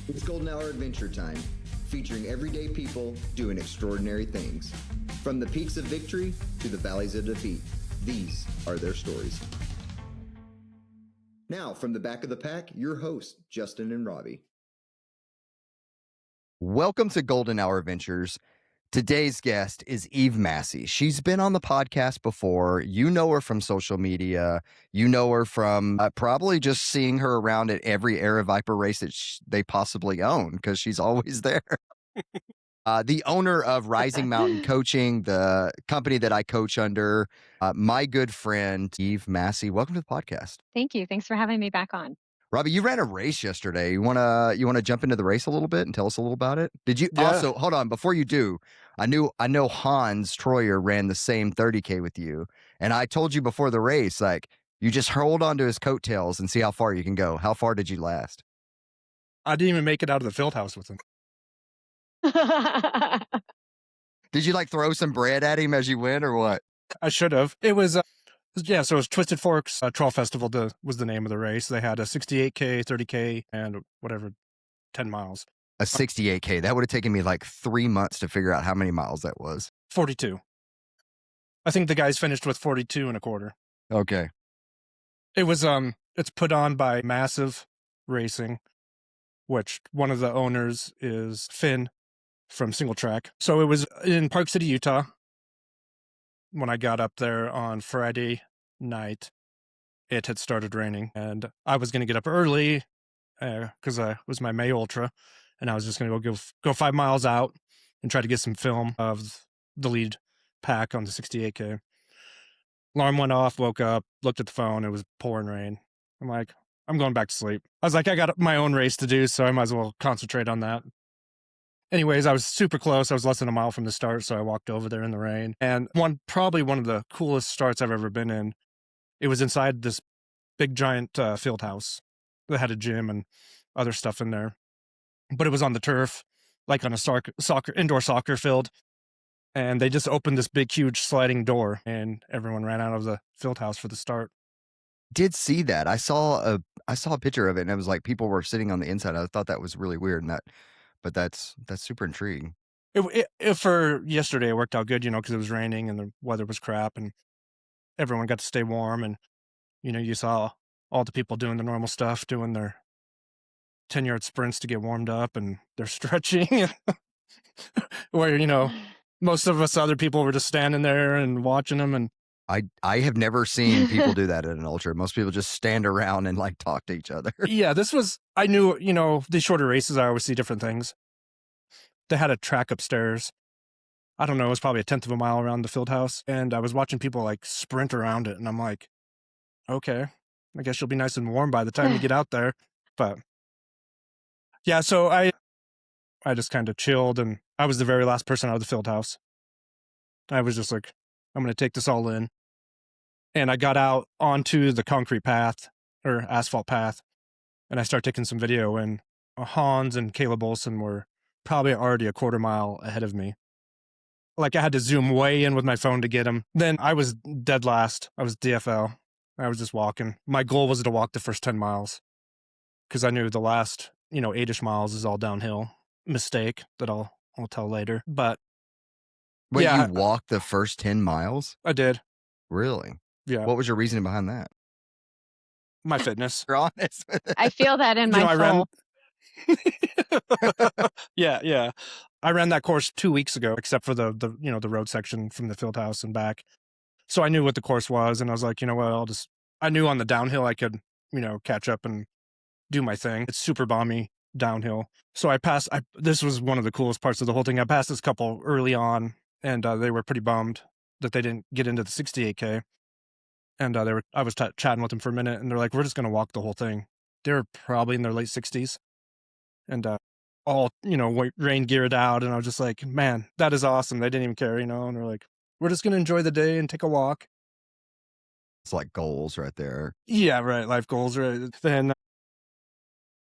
It's Golden Hour Adventure Time, featuring everyday people doing extraordinary things. From the peaks of victory to the valleys of defeat, these are their stories. Now, from the back of the pack, your hosts, Justin and Robbie. Welcome to Golden Hour Adventures. Today's guest is Eve Massey. She's been on the podcast before. You know her from social media. You know her from probably just seeing her around at every Air Viper race that they possibly own, because she's always there. The owner of Rising Mountain Coaching, the company that I coach under, my good friend, Eve Massey. Welcome to the podcast. Thank you. Thanks for having me back on. Robbie, you ran a race yesterday. You wanna jump into the race a little bit and tell us a little about it? Did you also hold on before you do? I know Hans Troyer ran the same 30K with you, and I told you before the race, like, you just hold on to his coattails and see how far you can go. How far did you last? I didn't even make it out of the field house with him. Did you like throw some bread at him as you went, or what? I should have. It was so it was Twisted Forks Trail Festival was the name of the race. They had a 68K, 30K, and whatever, 10 miles. A 68K. That would have taken me like 3 months to figure out how many miles that was. 42. I think the guys finished with 42 and a quarter. Okay. It was it's put on by Massive Racing, which one of the owners is Finn from Single Track. So it was in Park City, Utah. When I got up there on Friday night, it had started raining, and I was going to get up early because it was my May Ultra, and I was just going to go 5 miles out and try to get some film of the lead pack on the 68K. Alarm went off, woke up, looked at the phone. It was pouring rain. I'm like, I'm going back to sleep. I was like, I got my own race to do, so I might as well concentrate on that. Anyways, I was super close. I was less than a mile from the start, so I walked over there in the rain. And probably one of the coolest starts I've ever been in. It was inside this big, giant field house that had a gym and other stuff in there. But it was on the turf, like on a indoor soccer field. And they just opened this big, huge sliding door, and everyone ran out of the field house for the start. Did see that. I saw a picture of it, and it was like people were sitting on the inside. I thought that was really weird, but that's super intriguing. It for yesterday, it worked out good, because it was raining and the weather was crap, and everyone got to stay warm. And, you saw all the people doing the normal stuff, doing their 10-yard sprints to get warmed up, and they're stretching. Where, most of us other people were just standing there and watching them. And I have never seen people do that at an ultra. Most people just stand around and like talk to each other. Yeah, I knew, these shorter races, I always see different things. They had a track upstairs. I don't know, it was probably 1/10 of a mile around the field house. And I was watching people like sprint around it. And I'm like, okay, I guess you'll be nice and warm by the time you get out there. But yeah, so I just kind of chilled, and I was the very last person out of the field house. I was just like, I'm going to take this all in. And I got out onto the concrete path or asphalt path, and I started taking some video, and Hans and Caleb Olson were probably already a 1/4 mile ahead of me. Like, I had to zoom way in with my phone to get them. Then I was dead last. I was DFL. I was just walking. My goal was to walk the first 10 miles because I knew the last, 8-ish miles is all downhill. Mistake that I'll tell later. But Wait, yeah, you walked the first 10 miles? I did. Really? Yeah. What was your reasoning behind that? My fitness. You're honest with it. I feel that in my soul. Yeah. I ran that course 2 weeks ago, except for the the road section from the field house and back. So I knew what the course was, and I was like, you know what, I knew on the downhill I could, catch up and do my thing. It's super balmy downhill. So this was one of the coolest parts of the whole thing. I passed this couple early on, and they were pretty bummed that they didn't get into the 68K. And I was chatting with them for a minute, and they're like, we're just going to walk the whole thing. They're probably in their late 60s. And all, rain geared out. And I was just like, man, that is awesome. They didn't even care, and they're like, we're just going to enjoy the day and take a walk. It's like goals right there. Yeah, right. Life goals, right? Then,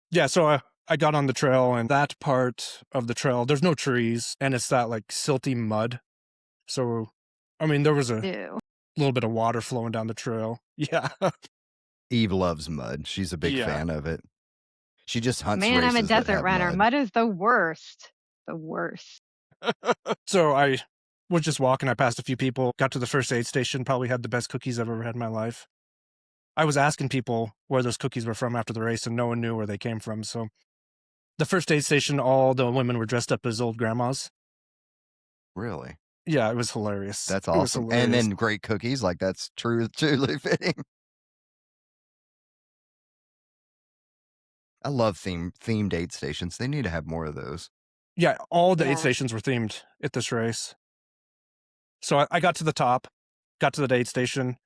yeah, so I got on the trail, and that part of the trail, there's no trees, and it's that like silty mud. So, I mean, there was a little bit of water flowing down the trail. Yeah. Eve loves mud. She's a big fan of it. She just hunts Man, I'm a races that desert have runner. mud. Mud is the worst. The worst. So I was just walking. I passed a few people, got to the first aid station, probably had the best cookies I've ever had in my life. I was asking people where those cookies were from after the race, and no one knew where they came from. So the first aid station, all the women were dressed up as old grandmas. Really? Yeah, it was hilarious. That's It was awesome. hilarious. And then great cookies. Like, that's truly fitting. I love themed aid stations. They need to have more of those. Yeah, all the Yeah. aid stations were themed at this race. So I got to the top, got to the aid station.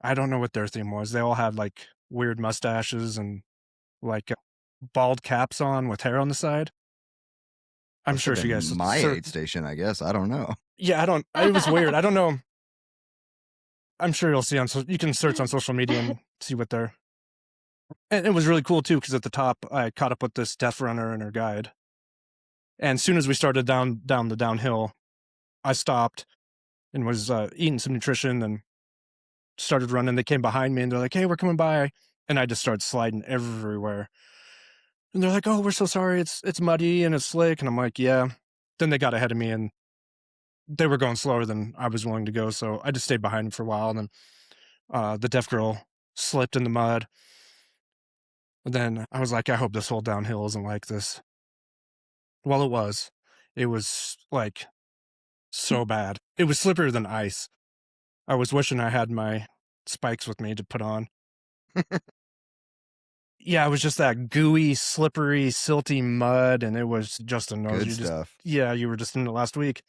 I don't know what their theme was. They all had like weird mustaches and like bald caps on with hair on the side. I'm Must sure have if you been guys my aid station, I guess. I don't know. Yeah, it was weird. I don't know. I'm sure you'll see you can search on social media and see what they're. And it was really cool too, because at the top I caught up with this deaf runner and her guide. And as soon as we started down the downhill, I stopped and was eating some nutrition and started running. They came behind me and they're like, "Hey, we're coming by," and I just started sliding everywhere. And they're like, "Oh, we're so sorry. It's muddy and it's slick." And I'm like, "Yeah." Then they got ahead of me and they were going slower than I was willing to go, so I just stayed behind them for a while. And then the deaf girl slipped in the mud. And then I was like, I hope this whole downhill isn't like this. Well, it was. It was like so bad. It was slipperier than ice. I was wishing I had my spikes with me to put on. Yeah, it was just that gooey, slippery, silty mud, and it was just a nose. Good stuff. You were just in it last week.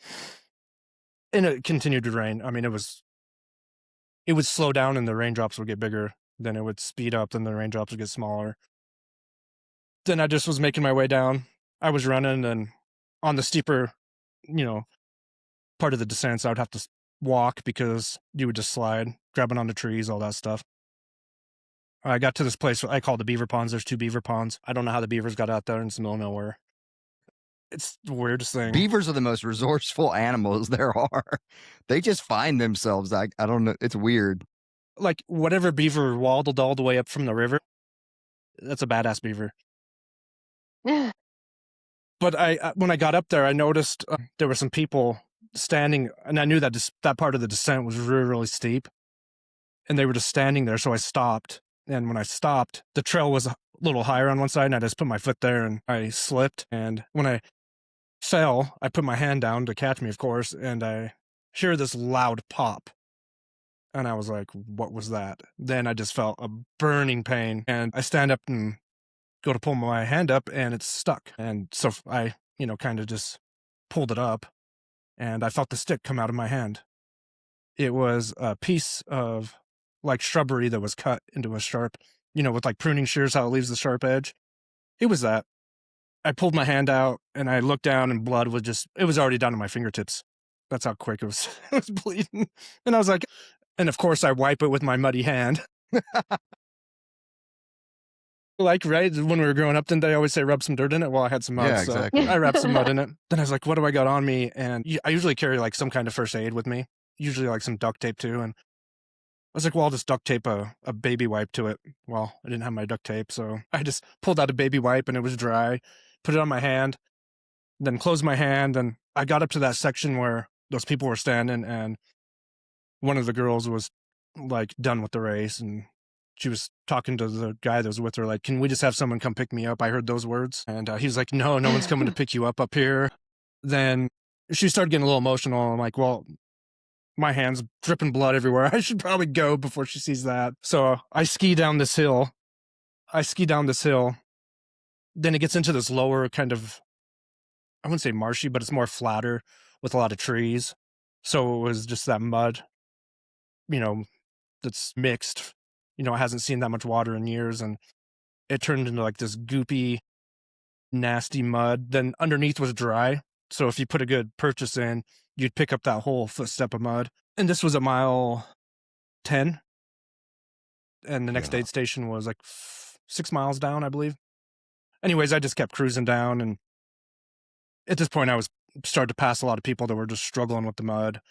And it continued to rain. I mean, it would slow down and the raindrops would get bigger. Then it would speed up, then the raindrops would get smaller. Then I just was making my way down. I was running, and on the steeper, part of the descents, I would have to walk because you would just slide, grabbing onto trees, all that stuff. I got to this place I call the beaver ponds. There's 2 beaver ponds. I don't know how the beavers got out there in the middle of nowhere. It's the weirdest thing. Beavers are the most resourceful animals there are. They just find themselves. I don't know. It's weird. Like, whatever beaver waddled all the way up from the river, that's a badass beaver. But when I got up there, I noticed there were some people standing, and I knew that that part of the descent was really, really steep. And they were just standing there, so I stopped. And when I stopped, the trail was a little higher on one side, and I just put my foot there, and I slipped. And when I fell, I put my hand down to catch me, of course, and I hear this loud pop. And I was like, what was that? Then I just felt a burning pain, and I stand up and go to pull my hand up, and it's stuck. And so I, kind of just pulled it up, and I felt the stick come out of my hand. It was a piece of like shrubbery that was cut into a sharp, with like pruning shears, how it leaves the sharp edge. It was that. I pulled my hand out and I looked down, and blood it was already down to my fingertips. That's how quick it was. It was bleeding. And I was like, and of course I wipe it with my muddy hand. Like, right, when we were growing up, didn't they always say rub some dirt in it? Well, I had some mud, Yeah, exactly. So I wrapped some mud in it. Then I was like, what do I got on me? And I usually carry like some kind of first aid with me, usually like some duct tape too. And I was like, well, I'll just duct tape a baby wipe to it. Well, I didn't have my duct tape, so I just pulled out a baby wipe, and it was dry, put it on my hand, then closed my hand. And I got up to that section where those people were standing, and one of the girls was like done with the race, and she was talking to the guy that was with her, like, can we just have someone come pick me up? I heard those words. And he was like, no one's coming to pick you up here. Then she started getting a little emotional. I'm like, well, my hand's dripping blood everywhere. I should probably go before she sees that. So I ski down this hill. Then it gets into this lower kind of, I wouldn't say marshy, but it's more flatter with a lot of trees. So it was just that mud, that's mixed. It hasn't seen that much water in years, and it turned into like this goopy, nasty mud. Then underneath was dry. So if you put a good purchase in, you'd pick up that whole footstep of mud. And this was at mile 10. And the next aid station was like 6 miles down, I believe. Anyways, I just kept cruising down. And at this point, I was starting to pass a lot of people that were just struggling with the mud.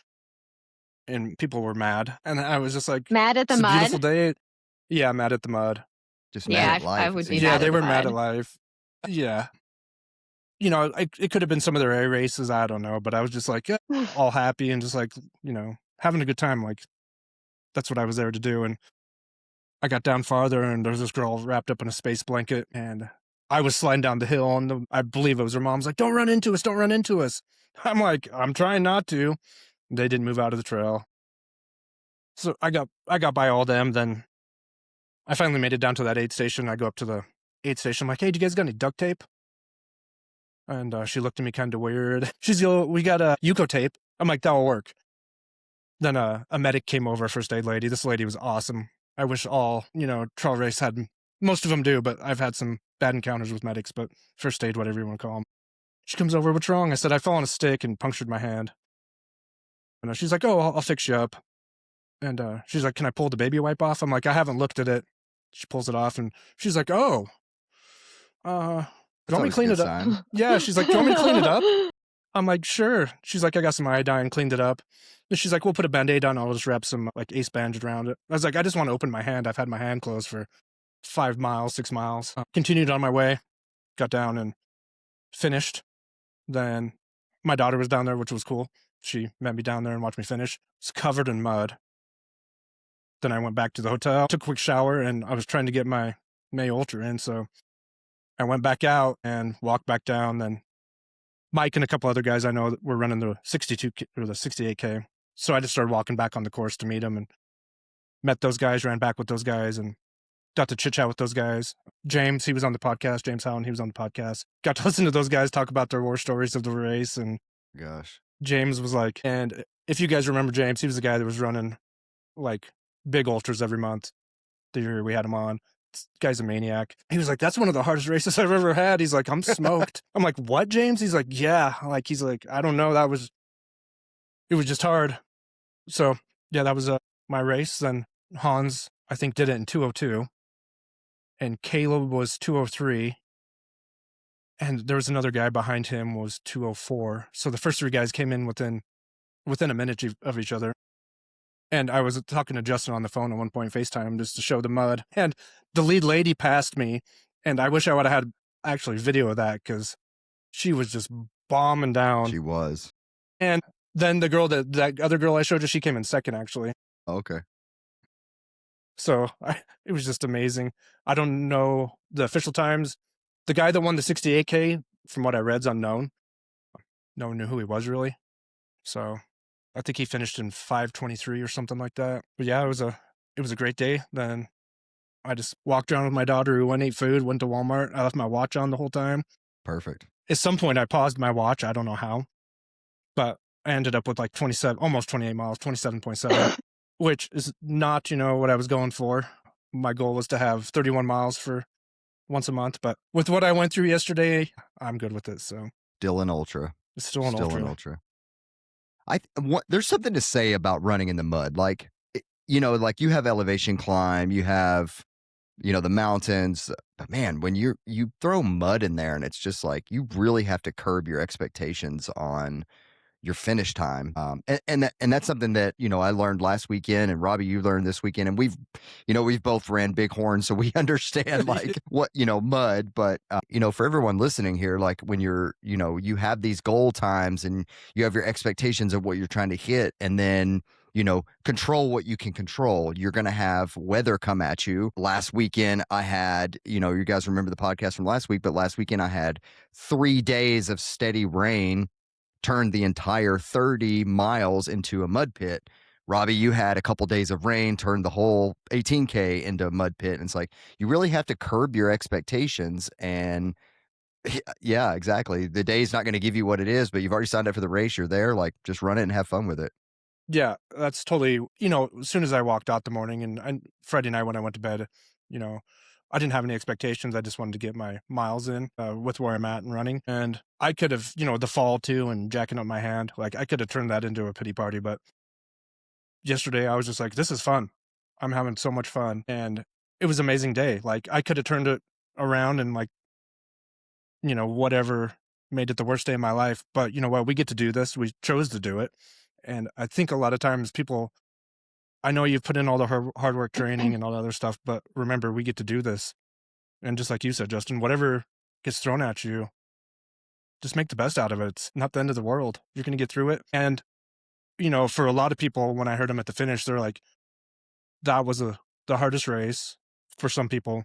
And people were mad. And I was just like, mad at the it's a mud? beautiful day. Yeah, mad at the mud. Just mad Yeah, at I life, it would be seems Yeah, mad they at like. were mad at mud. life. Yeah. It could have been some of their A races. I don't know. But I was just like, all happy and just like, having a good time. Like, that's what I was there to do. And I got down farther and there was this girl wrapped up in a space blanket and I was sliding down the hill and I believe it was her mom's like, don't run into us. Don't run into us. I'm like, I'm trying not to. They didn't move out of the trail. So I got by all them. Then I finally made it down to that aid station. I go up to the aid station. I'm like, hey, do you guys got any duct tape? And she looked at me kind of weird. She's like, we got a Yuko tape. I'm like, that'll work. Then a medic came over, first aid lady. This lady was awesome. I wish all, trail race had, most of them do, but I've had some bad encounters with medics, but first aid, whatever you want to call them. She comes over, what's wrong? I said, I fell on a stick and punctured my hand. And she's like, oh, I'll fix you up. And she's like, can I pull the baby wipe off? I'm like, I haven't looked at it. She pulls it off and she's like, oh, do you That's want me to always a clean good it up? sign. Yeah, she's like, do you want me to clean it up? I'm like, sure. She's like, I got some iodine, cleaned it up. And she's like, we'll put a Band-Aid on. I'll just wrap some like ace bandage around it. I was like, I just want to open my hand. I've had my hand closed for 5 miles, 6 miles. Continued on my way, got down and finished. Then my daughter was down there, which was cool. She met me down there and watched me finish. It's covered in mud. Then I went back to the hotel, took a quick shower, and I was trying to get my May Ultra in. So I went back out and walked back down. Then Mike and a couple other guys I know that were running the 62 or the 68K. So I just started walking back on the course to meet them and met those guys, ran back with those guys and got to chit chat with those guys. James, he was on the podcast. James Howland, he was on the podcast. Got to listen to those guys talk about their war stories of the race. And Gosh. James was like, and if you guys remember James, he was the guy that was running like big ultras every month. The year we had him on. This guy's a maniac. He was like, that's one of the hardest races I've ever had. He's like, I'm smoked. I'm like, what, James? He's like, yeah. Like, he's like, I don't know. It was just hard. So yeah, that was my race. Then Hans, I think, did it in 2:02. And Caleb was 2:03. And there was another guy behind him was 2:04. So the first three guys came in within a minute of each other. And I was talking to Justin on the phone at one point, FaceTime, just to show the mud. And the lead lady passed me. And I wish I would have had actually video of that because she was just bombing down. She was. And then the girl that other girl I showed you, she came in second, actually. Okay. So it was just amazing. I don't know the official times. The guy that won the 68K, from what I read, is unknown. No one knew who he was, really. So I think he finished in 5:23 or something like that. But yeah, it was a great day. Then I just walked around with my daughter who went ate food, went to Walmart. I left my watch on the whole time. Perfect. At some point I paused my watch. I don't know how, but I ended up with like 27, almost 28 miles, 27.7, which is not, what I was going for. My goal was to have 31 miles for once a month, but with what I went through yesterday, I'm good with it. So Still an ultra. it's still an ultra. There's something to say about running in the mud. Like, like you have elevation climb, you have, the mountains, but man, when you throw mud in there and it's just like, you really have to curb your expectations on your finish time. And that's something that, I learned last weekend, and Robbie, you learned this weekend, and we've both ran Bighorn, so we understand like what, mud, but, for everyone listening here, like when you're, you have these goal times and you have your expectations of what you're trying to hit, and then, control what you can control. You're going to have weather come at you. Last weekend I had, you guys remember the podcast from last week, but last weekend I had 3 days of steady rain, turned the entire 30 miles into a mud pit. Robbie, you had a couple days of rain, turned the whole 18K into a mud pit. And it's like, you really have to curb your expectations. And yeah, exactly. The day's not going to give you what it is, but you've already signed up for the race. You're there. Like, just run it and have fun with it. Yeah, that's totally, as soon as I walked out the morning and Friday night when I went to bed, I didn't have any expectations. I just wanted to get my miles in with where I'm at and running. And I could have, the fall too and jacking up my hand. Like I could have turned that into a pity party. But yesterday I was just like, this is fun. I'm having so much fun. And it was an amazing day. Like I could have turned it around and like, whatever made it the worst day of my life. But you know what? We get to do this. We chose to do it. And I think a lot of times I know you've put in all the hard work training and all that other stuff, but remember, we get to do this. And just like you said, Justin, whatever gets thrown at you, just make the best out of it. It's not the end of the world. You're going to get through it. And, for a lot of people, when I heard them at the finish, they're like, that was the hardest race for some people,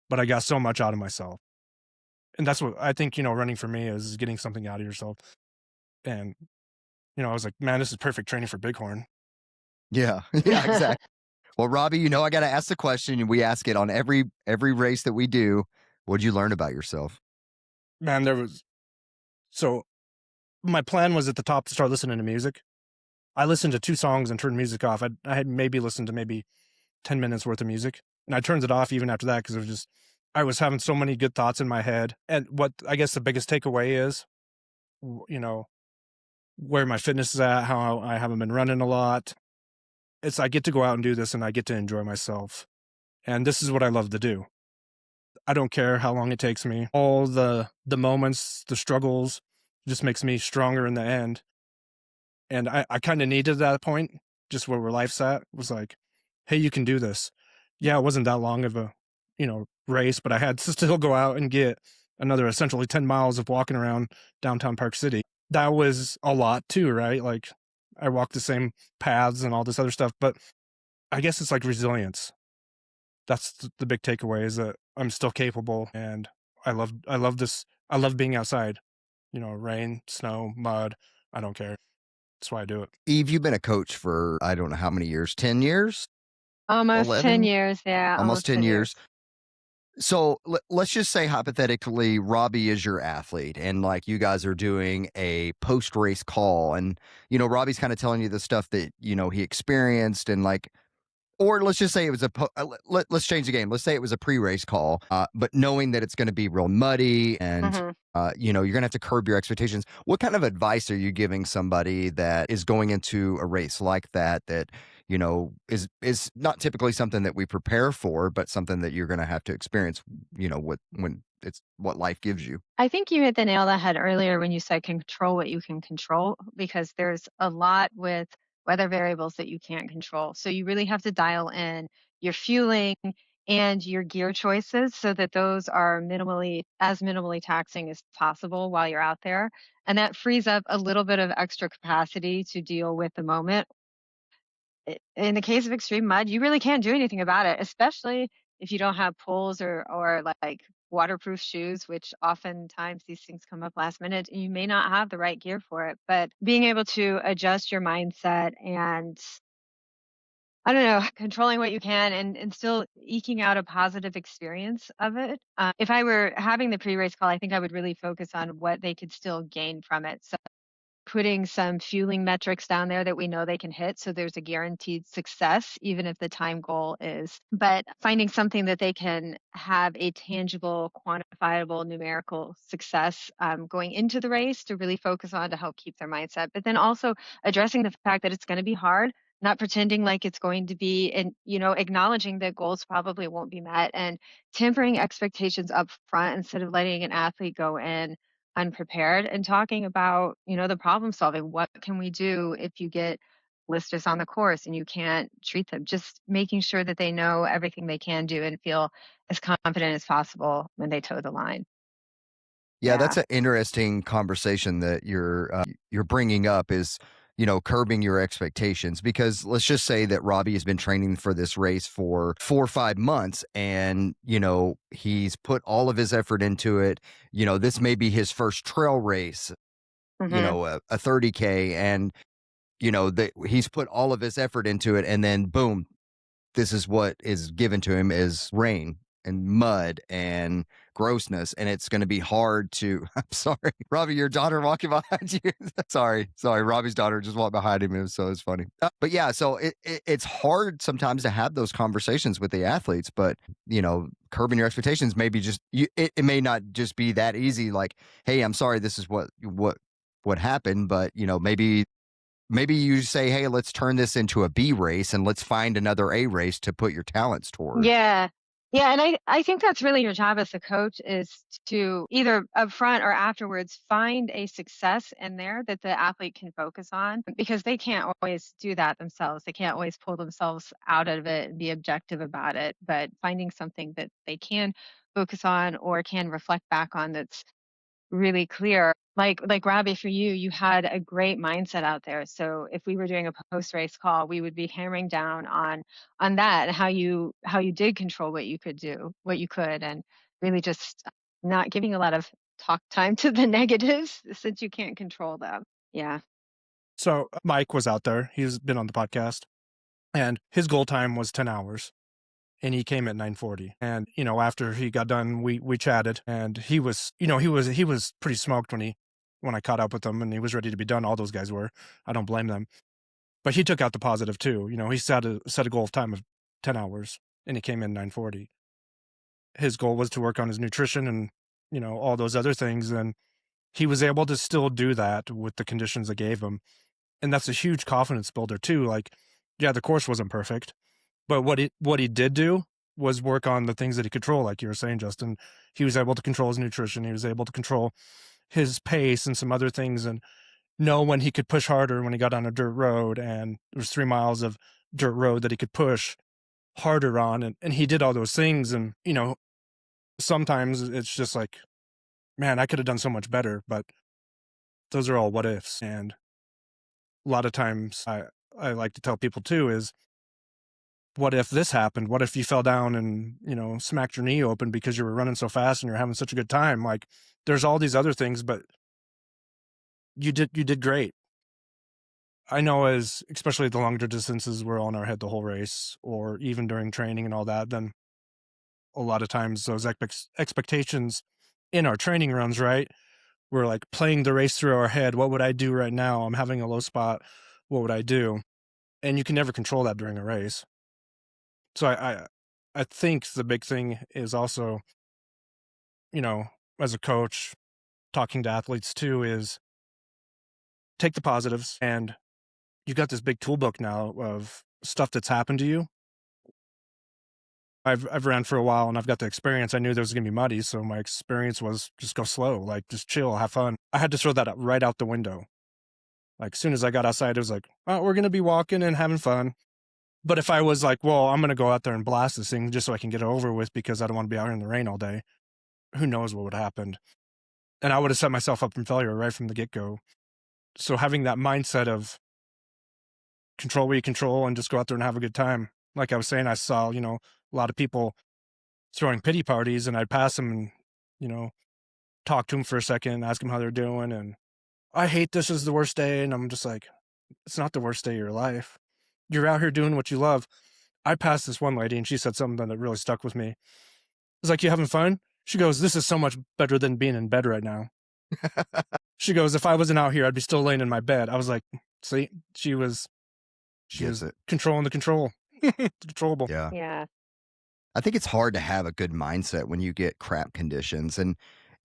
but I got so much out of myself. And that's what I think, running for me is getting something out of yourself. And, I was like, man, this is perfect training for Bighorn. Yeah, yeah, exactly. Well, Robbie, I got to ask the question, and we ask it on every race that we do. What'd you learn about yourself? Man, so my plan was at the top to start listening to music. I listened to 2 songs and turned music off. I had maybe listened to maybe 10 minutes worth of music, and I turned it off even after that because I was having so many good thoughts in my head. And what I guess the biggest takeaway is, where my fitness is at, how I haven't been running a lot. It's I get to go out and do this and I get to enjoy myself. And this is what I love to do. I don't care how long it takes me. All the moments, the struggles just makes me stronger in the end. And I kind of needed that point, just where life's at, was like, hey, you can do this. Yeah, it wasn't that long of a, race, but I had to still go out and get another essentially 10 miles of walking around downtown Park City. That was a lot too, right? Like I walked the same paths and all this other stuff, but I guess it's like resilience. That's the big takeaway, is that I'm still capable, and I love this. I love being outside, rain, snow, mud. I don't care. That's why I do it. Eve, you've been a coach for, I don't know how many years, 10 years? Almost 10 11? years. Yeah. Almost 10 years. So let's just say hypothetically, Robbie is your athlete, and like you guys are doing a post-race call, and Robbie's kind of telling you the stuff that he experienced, and like, or let's just say it was let's change the game. Let's say it was a pre-race call, but knowing that it's going to be real muddy, and you're going to have to curb your expectations. What kind of advice are you giving somebody that is going into a race like that is not typically something that we prepare for, but something that you're going to have to experience, when it's what life gives you? I think you hit the nail on the head earlier when you said control what you can control, because there's a lot with weather variables that you can't control. So you really have to dial in your fueling and your gear choices so that those are minimally taxing as possible while you're out there. And that frees up a little bit of extra capacity to deal with the moment. In the case of extreme mud, you really can't do anything about it, especially if you don't have poles or like waterproof shoes, which oftentimes these things come up last minute and you may not have the right gear for it. But being able to adjust your mindset and, I don't know, controlling what you can and still eking out a positive experience of it. If I were having the pre-race call, I think I would really focus on what they could still gain from it. So putting some fueling metrics down there that we know they can hit, so there's a guaranteed success, even if the time goal is. But finding something that they can have a tangible, quantifiable, numerical success going into the race to really focus on to help keep their mindset. But then also addressing the fact that it's going to be hard, not pretending like it's going to be, and acknowledging that goals probably won't be met, and tempering expectations up front instead of letting an athlete go in unprepared, and talking about, the problem solving. What can we do if you get blisters on the course and you can't treat them? Just making sure that they know everything they can do and feel as confident as possible when they toe the line. Yeah, that's an interesting conversation that you're bringing up, is curbing your expectations, because let's just say that Robbie has been training for this race for 4 or 5 months, and he's put all of his effort into it. This may be his first trail race, a 30K, and that he's put all of his effort into it, and then boom, this is what is given to him, is rain and mud and grossness, and it's going to be hard to I'm sorry, Robbie, your daughter walking behind you. sorry, Robbie's daughter just walked behind him, so it's funny. But yeah, so it's hard sometimes to have those conversations with the athletes, but curbing your expectations, maybe just it may not just be that easy, like, hey, I'm sorry, this is what happened, but maybe you say, hey, let's turn this into a B race and let's find another A race to put your talents toward. Yeah. Yeah, and I think that's really your job as a coach is to either upfront or afterwards find a success in there that the athlete can focus on because they can't always do that themselves. They can't always pull themselves out of it and be objective about it, but finding something that they can focus on or can reflect back on that's really clear. Like Robbie, for you, you had a great mindset out there. So if we were doing a post race call, we would be hammering down on that and how you did control what you could do, what you could, and really just not giving a lot of talk time to the negatives since you can't control them. Yeah. So Mike was out there. He's been on the podcast, and his goal time was 10 hours. And he came at 9:40. And, after he got done, we chatted, and he was pretty smoked when I caught up with him, and he was ready to be done. All those guys were. I don't blame them. But he took out the positive too. He set a goal of time of 10 hours, and he came in 9:40. His goal was to work on his nutrition and, all those other things, and he was able to still do that with the conditions I gave him. And that's a huge confidence builder too. Like, yeah, the course wasn't perfect, but what he did do was work on the things that he control, like you were saying, Justin. He was able to control his nutrition. He was able to control his pace and some other things, and know when he could push harder when he got on a dirt road. And there was 3 miles of dirt road that he could push harder on, and he did all those things. And sometimes it's just like, man, I could have done so much better, but those are all what ifs. And a lot of times I like to tell people too is, what if this happened? What if you fell down and, smacked your knee open because you were running so fast and you're having such a good time? Like, there's all these other things, but you did great. I know, as especially the longer distances, we're all in our head the whole race, or even during training and all that, then a lot of times those expectations in our training runs, right? We're like playing the race through our head. What would I do right now? I'm having a low spot. What would I do? And you can never control that during a race. So I think the big thing is also, as a coach, talking to athletes too, is take the positives. And you've got this big tool book now of stuff that's happened to you. I've ran for a while and I've got the experience. I knew there was going to be muddy, so my experience was just go slow, like just chill, have fun. I had to throw that right out the window. Like, as soon as I got outside, it was like, oh, we're going to be walking and having fun. But if I was like, well, I'm going to go out there and blast this thing just so I can get it over with because I don't want to be out here in the rain all day, who knows what would have happened. And I would have set myself up for failure right from the get-go. So having that mindset of control what you control and just go out there and have a good time. Like I was saying, I saw, a lot of people throwing pity parties, and I'd pass them and, talk to them for a second, ask them how they're doing. And I hate this is the worst day. And I'm just like, it's not the worst day of your life. You're out here doing what you love. I passed this one lady and she said something that really stuck with me. It's like, you having fun? She goes, this is so much better than being in bed right now. She goes, if I wasn't out here, I'd be still laying in my bed. I was like, see, she was controlling the control. Controllable. Yeah. Yeah. I think it's hard to have a good mindset when you get crap conditions. And,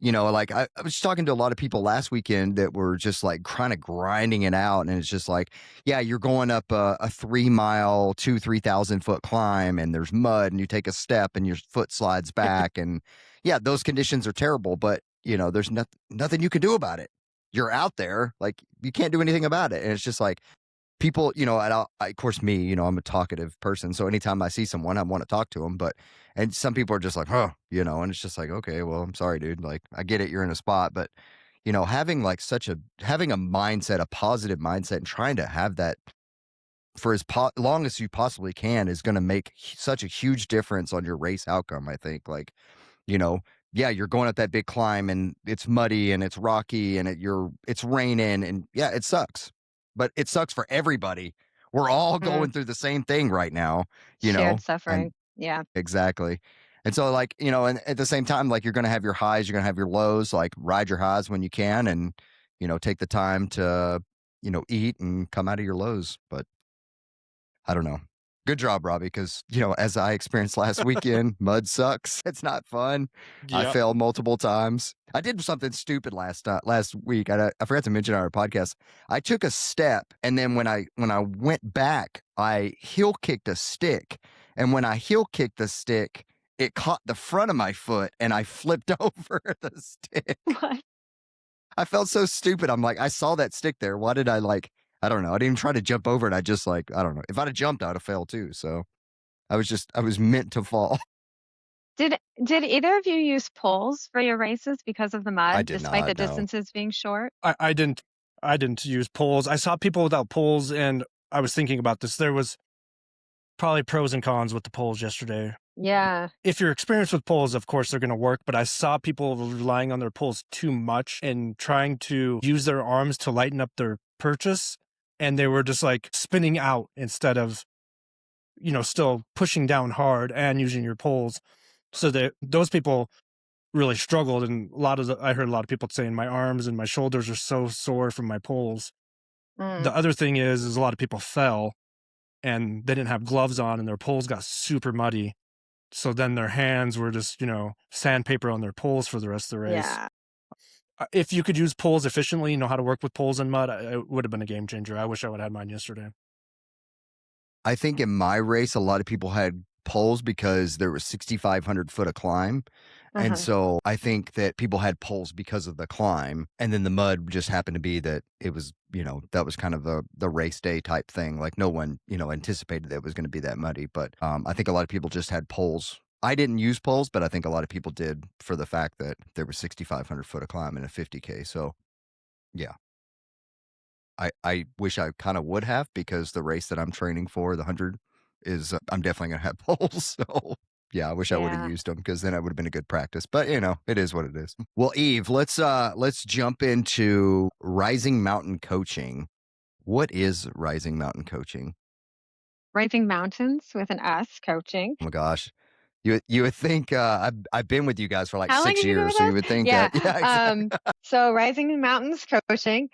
like I was talking to a lot of people last weekend that were just like kind of grinding it out. And it's just like, yeah, you're going up a 3 mile, 3,000 foot climb, and there's mud and you take a step and your foot slides back. And yeah, those conditions are terrible, but there's nothing you can do about it. You're out there, like you can't do anything about it. And it's just like, people, and of course me, I'm a talkative person. So anytime I see someone, I want to talk to them. And some people are just like, and it's just like, okay, well, I'm sorry, dude. Like, I get it. You're in a spot, but having like having a mindset, a positive mindset, and trying to have that for as long as you possibly can is going to make such a huge difference on your race outcome. I think, like, yeah, you're going up that big climb and it's muddy and it's rocky and it's raining and yeah, it sucks. But it sucks for everybody. We're all going through the same thing right now, Shared suffering. And Yeah. exactly. And so, like, and at the same time, like, you're going to have your highs, you're going to have your lows, like ride your highs when you can and, take the time to, eat and come out of your lows. But I don't know. Good job, Robbie, because, as I experienced last weekend, mud sucks. It's not fun. Yep. I failed multiple times. I did something stupid last week. I forgot to mention on our podcast. I took a step, and then when I went back, I heel kicked a stick. And when I heel kicked the stick, it caught the front of my foot and I flipped over the stick. What? I felt so stupid. I'm like, I saw that stick there. Why did I I don't know. I didn't even try to jump over it. I just I don't know. If I'd have jumped, I'd have fell too. So I was meant to fall. Did either of you use poles for your races because of the I mud, did despite the not know. distances being short? I didn't use poles. I saw people without poles, and I was thinking about this. There was probably pros and cons with the poles yesterday. Yeah. If you're experienced with poles, of course they're going to work, but I saw people relying on their poles too much and trying to use their arms to lighten up their purchase, and they were just like spinning out instead of, still pushing down hard and using your poles. So that those people really struggled, and I heard a lot of people saying my arms and my shoulders are so sore from my poles. Mm. The other thing is a lot of people fell and they didn't have gloves on and their poles got super muddy. So then their hands were just, sandpaper on their poles for the rest of the race. Yeah. If you could use poles efficiently, know how to work with poles and mud, it would have been a game changer. I wish I would have had mine yesterday. I think in my race, a lot of people had poles because there was 6,500 foot of climb. And so I think that people had poles because of the climb. And then the mud just happened to be that it was, that was kind of the race day type thing. Like no one, anticipated that it was going to be that muddy. But I think a lot of people just had poles. I didn't use poles, but I think a lot of people did for the fact that there was 6,500 foot of climb in a 50K. So yeah. I wish I kind of would have, because the race that I'm training for, the 100, is I'm definitely going to have poles. So yeah, I wish I would have used them, because then it would have been a good practice. But it is what it is. Well, Eve, let's jump into Rising Mountain Coaching. What is Rising Mountain Coaching? Rising Mountains with an S coaching. Oh my gosh. You would think I've been with you guys for like How long 6 have you been years, with so you us? would think Yeah. yeah, exactly. So Rising Mountains coaching.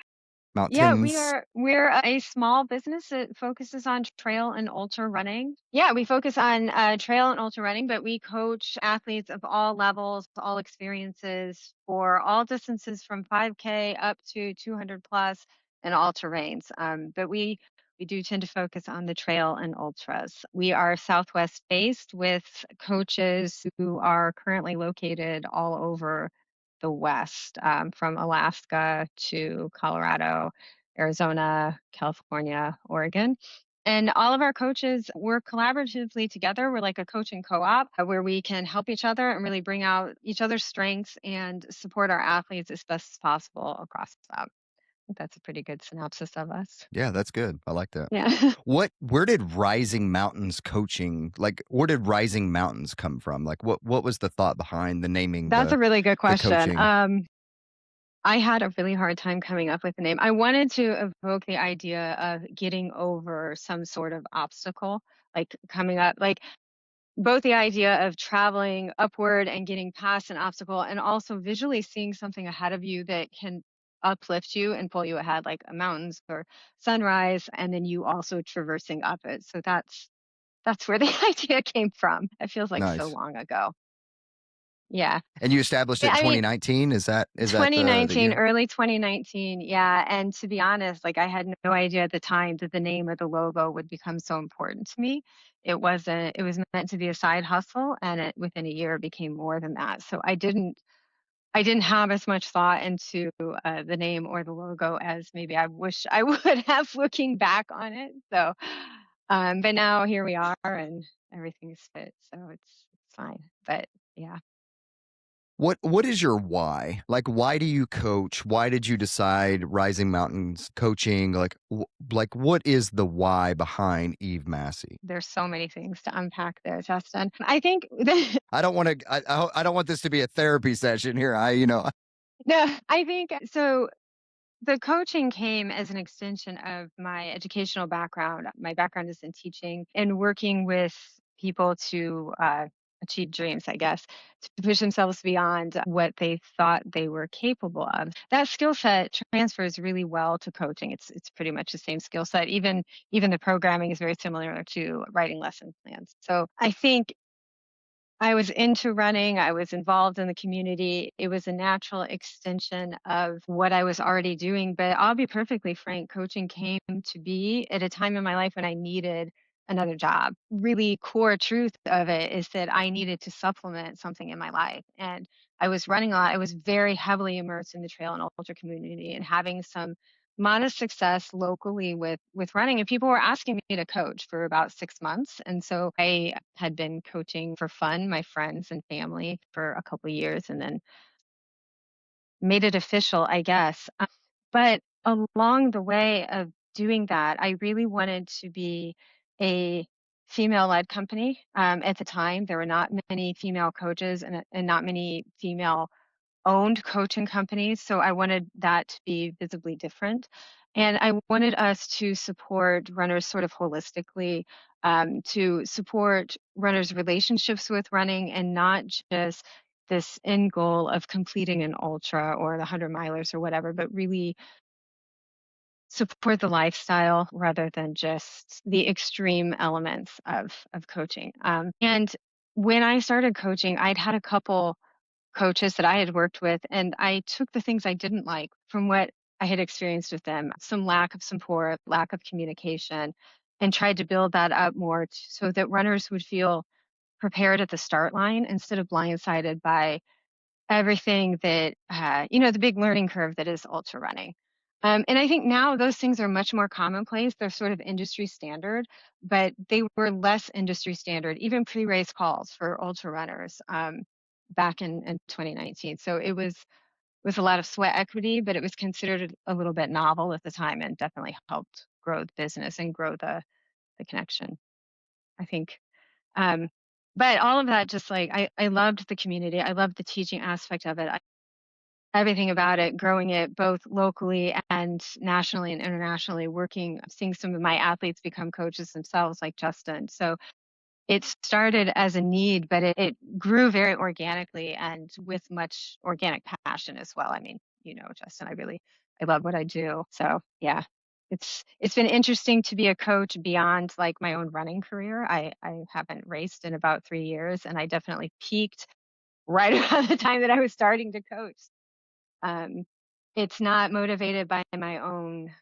Yeah, Mountains. we're a small business that focuses on trail and ultra running. Yeah, we focus on trail and ultra running, but we coach athletes of all levels, all experiences for all distances from 5K up to 200 plus and all terrains. But we do tend to focus on the trail and ultras. We are Southwest based with coaches who are currently located all over the West, from Alaska to Colorado, Arizona, California, Oregon. And all of our coaches work collaboratively together. We're like a coaching co-op where we can help each other and really bring out each other's strengths and support our athletes as best as possible across that. I think that's a pretty good synopsis of us. Yeah, that's good. I like that. Yeah. Where did Rising Mountains Coaching, where did Rising Mountains come from? What was the thought behind the naming That's a really good question. coaching? I had a really hard time coming up with a name. I wanted to evoke the idea of getting over some sort of obstacle, like coming up, like both the idea of traveling upward and getting past an obstacle, and also visually seeing something ahead of you that can uplift you and pull you ahead, like a mountains or sunrise, and then you also traversing up it. So that's where the idea came from. It feels like so Nice. long ago. Yeah. And you established it Yeah, in I mean, 2019? Is that the 2019, year? early 2019. Yeah. And to be honest, like I had no idea at the time that the name of the logo would become so important to me. It wasn't, it was meant to be a side hustle, and within a year it became more than that. So I didn't have as much thought into the name or the logo as maybe I wish I would have looking back on it. So, but now here we are and everything's fit. So it's fine. But yeah. What is your why? Why do you coach? Why did you decide Rising Mountains Coaching? What is the why behind Eve Massey? There's so many things to unpack there, Justin. I think I don't want to. I don't want this to be a therapy session here. no, I think so. The coaching came as an extension of my educational background. My background is in teaching and working with people to achieve dreams, I guess, to push themselves beyond what they thought they were capable of. That skill set transfers really well to coaching. It's pretty much the same skill set. Even the programming is very similar to writing lesson plans. So I think I was into running. I was involved in the community. It was a natural extension of what I was already doing. But I'll be perfectly frank, coaching came to be at a time in my life when I needed another job. Really core truth of it is that I needed to supplement something in my life. And I was running a lot. I was very heavily immersed in the trail and ultra community and having some modest success locally with running, and people were asking me to coach for about 6 months. And so I had been coaching for fun, my friends and family, for a couple of years, and then made it official, I guess. But along the way of doing that, I really wanted to be a female-led company. At the time, there were not many female coaches and not many female-owned coaching companies, so I wanted that to be visibly different. And I wanted us to support runners sort of holistically, to support runners' relationships with running and not just this end goal of completing an ultra or the 100 milers or whatever, but really support the lifestyle rather than just the extreme elements of coaching. And when I started coaching, I'd had a couple coaches that I had worked with, and I took the things I didn't like from what I had experienced with them, some lack of support, lack of communication, and tried to build that up more so that runners would feel prepared at the start line instead of blindsided by everything that, the big learning curve that is ultra running. And I think now those things are much more commonplace. They're sort of industry standard, but they were less industry standard, even pre-race calls for ultra runners back in 2019. So it was with a lot of sweat equity, but it was considered a little bit novel at the time and definitely helped grow the business and grow the connection, I think. Um, but all of that, just like I loved the community. I loved the teaching aspect of it. Everything about it, growing it both locally and nationally and internationally, working, seeing some of my athletes become coaches themselves, like Justin. So it started as a need, but it grew very organically and with much organic passion as well. I mean, Justin, I love what I do. So yeah, it's been interesting to be a coach beyond like my own running career. I haven't raced in about 3 years, and I definitely peaked right around the time that I was starting to coach. Um, it's not motivated by my own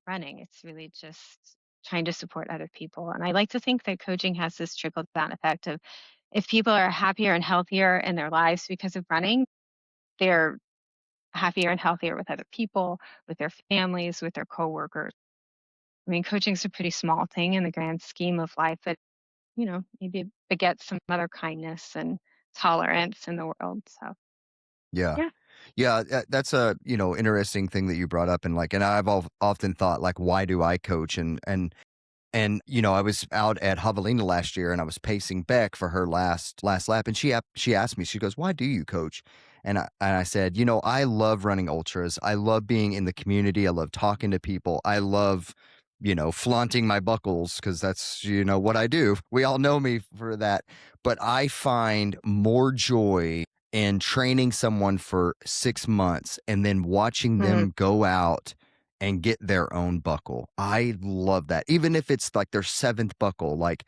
running. It's really just trying to support other people. And I like to think that coaching has this trickle down effect of if people are happier and healthier in their lives because of running, they're happier and healthier with other people, with their families, with their coworkers. I mean, coaching is a pretty small thing in the grand scheme of life, but maybe it begets some other kindness and tolerance in the world. So Yeah. yeah. Yeah, that's a, interesting thing that you brought up. And I've often thought, like, why do I coach? And I was out at Javelina last year, and I was pacing Beck for her last lap, and she asked me, she goes, "Why do you coach?" And I said, I love running ultras. I love being in the community. I love talking to people. I love, flaunting my buckles because that's, what I do. We all know me for that. But I find more joy in training someone for 6 months and then watching Mm, them go out and get their own buckle. I love that. Even if it's like their seventh buckle, like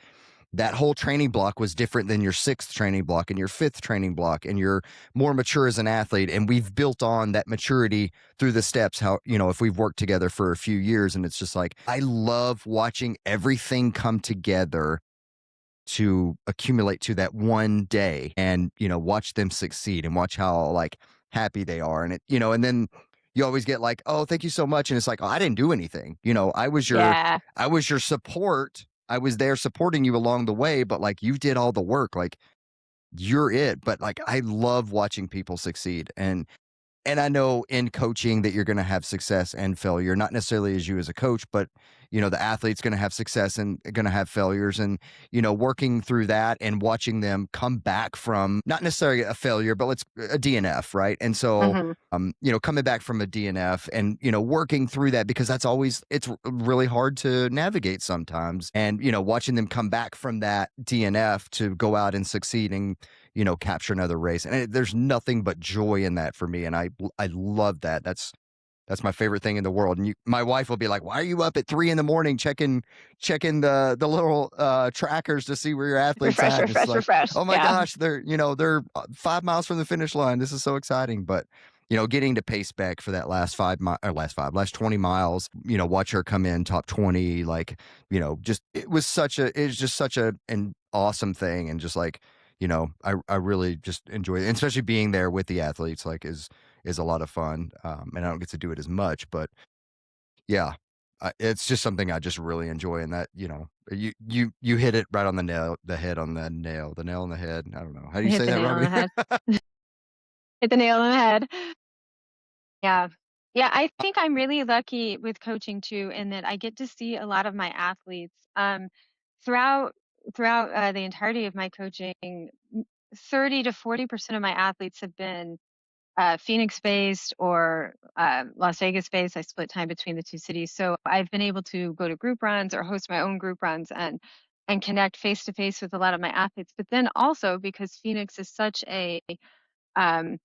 that whole training block was different than your sixth training block and your fifth training block, and you're more mature as an athlete. And we've built on that maturity through the steps, how, if we've worked together for a few years. And it's just like, I love watching everything come together to accumulate to that one day and, watch them succeed and watch how like happy they are. And and then you always get like, "Oh, thank you so much." And it's like, "Oh, I didn't do anything. yeah. I was your support. I was there supporting you along the way, but like you did all the work. Like you're it." But like, I love watching people succeed. And I know in coaching that you're going to have success and failure, not necessarily as you as a coach, but the athlete's going to have success and going to have failures, and working through that and watching them come back from not necessarily a failure, but a DNF, right? And so Hmm. coming back from a DNF and working through that, because it's really hard to navigate sometimes, and watching them come back from that DNF to go out and succeed and capture another race. And there's nothing but joy in that for me. And I love that. That's my favorite thing in the world. And my wife will be like, "Why are you up at 3 a.m. checking the little trackers to see where your athlete's Refresh, at?" And it's refresh, like, refresh. "Oh my Yeah. gosh, they're 5 miles from the finish line. This is so exciting." But getting to pace Beck for that last 20 miles, watch her come in top 20, like, it's just such an awesome thing. And just like, I really just enjoy it. And especially being there with the athletes, like is a lot of fun. And I don't get to do it as much, but yeah, it's just something I just really enjoy. And that, you hit it right on the nail, the nail on the head. I don't know. How do you Hit say the that, nail on Robbie? the head. Hit the nail on the head. Yeah. Yeah, I think I'm really lucky with coaching too, in that I get to see a lot of my athletes throughout the entirety of my coaching. 30 to 40% of my athletes have been Phoenix based or Las Vegas based. I split time between the two cities, so I've been able to go to group runs or host my own group runs and connect face to face with a lot of my athletes. But then also because Phoenix is such a